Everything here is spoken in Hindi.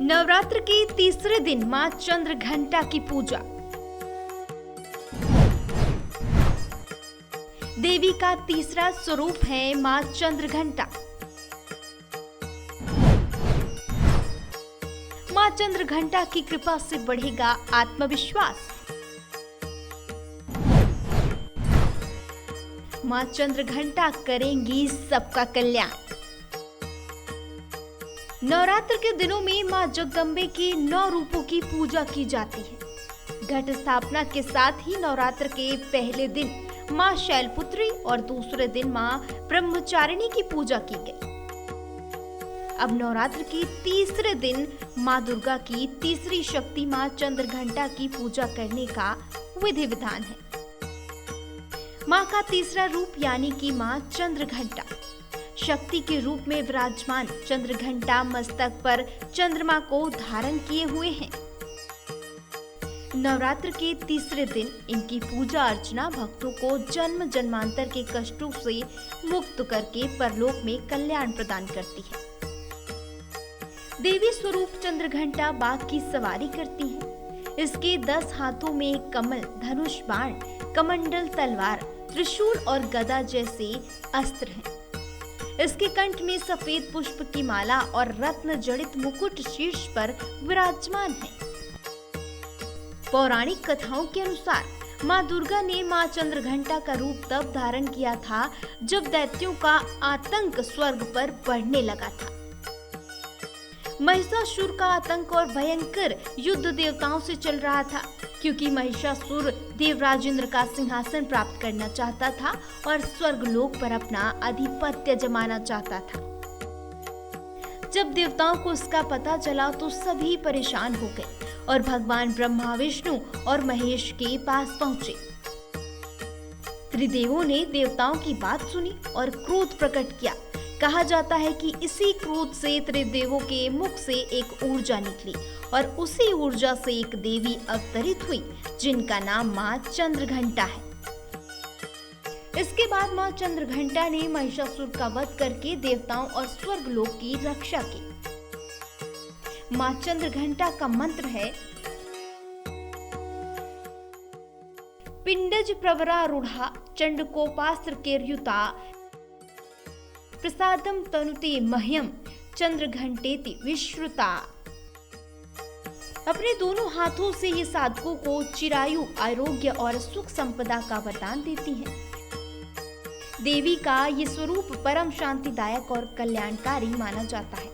नवरात्र के तीसरे दिन मां चंद्रघंटा की पूजा। देवी का तीसरा स्वरूप है मां चंद्रघंटा। मां चंद्रघंटा की कृपा से बढ़ेगा आत्मविश्वास। मां चंद्रघंटा करेंगी सबका कल्याण। नवरात्र के दिनों में मां जगदम्बे के 9 रूपों की पूजा की जाती है। घट स्थापना के साथ ही नवरात्र के पहले दिन मां शैलपुत्री और दूसरे दिन मां ब्रह्मचारिणी की पूजा की गई। अब नवरात्र के तीसरे दिन मां दुर्गा की तीसरी शक्ति मां चंद्रघंटा की पूजा करने का विधि विधान है। मां का तीसरा रूप यानी कि मां चंद्रघंटा शक्ति के रूप में विराजमान चंद्रघंटा मस्तक पर चंद्रमा को धारण किए हुए हैं। नवरात्र के तीसरे दिन इनकी पूजा अर्चना भक्तों को जन्म जन्मांतर के कष्टों से मुक्त करके परलोक में कल्याण प्रदान करती है। देवी स्वरूप चंद्रघंटा बाघ की सवारी करती है। इसके 10 हाथों में कमल, धनुष, बाण, कमंडल, तलवार, त्रिशूल और गदा जैसे अस्त्र हैं। इसके कंठ में सफेद पुष्प की माला और रत्न जड़ित मुकुट शीर्ष पर विराजमान है। पौराणिक कथाओं के अनुसार मां दुर्गा ने मां चंद्रघंटा का रूप तब धारण किया था जब दैत्यों का आतंक स्वर्ग पर बढ़ने लगा था। महिषासुर का आतंक और भयंकर युद्ध देवताओं से चल रहा था, क्योंकि महिषासुर देवराज इंद्र का सिंहासन प्राप्त करना चाहता था और स्वर्गलोक पर अपना आधिपत्य जमाना चाहता था। जब देवताओं को इसका पता चला तो सभी परेशान हो गए और भगवान ब्रह्मा, विष्णु और महेश के पास पहुंचे। त्रिदेवों ने देवताओं की बात सुनी और क्रोध प्रकट किया। कहा जाता है कि इसी क्रोध से त्रिदेवों के मुख से एक ऊर्जा निकली और उसी ऊर्जा से एक देवी अवतरित हुई जिनका नाम मां चंद्रघंटा है। इसके बाद मां चंद्रघंटा ने महिषासुर का वध करके देवताओं और स्वर्गलोक की रक्षा की। मां चंद्रघंटा का मंत्र है पिंडज प्रवरारूढ़ा चंडकोपास्त्र केर्युता प्रसादम तनुते मह्यम चंद्रघंटेति विश्रुता। अपने दोनों हाथों से ये साधकों को चिरायु, आरोग्य और सुख संपदा का वरदान देती हैं। देवी का ये स्वरूप परम शांतिदायक और कल्याणकारी माना जाता है।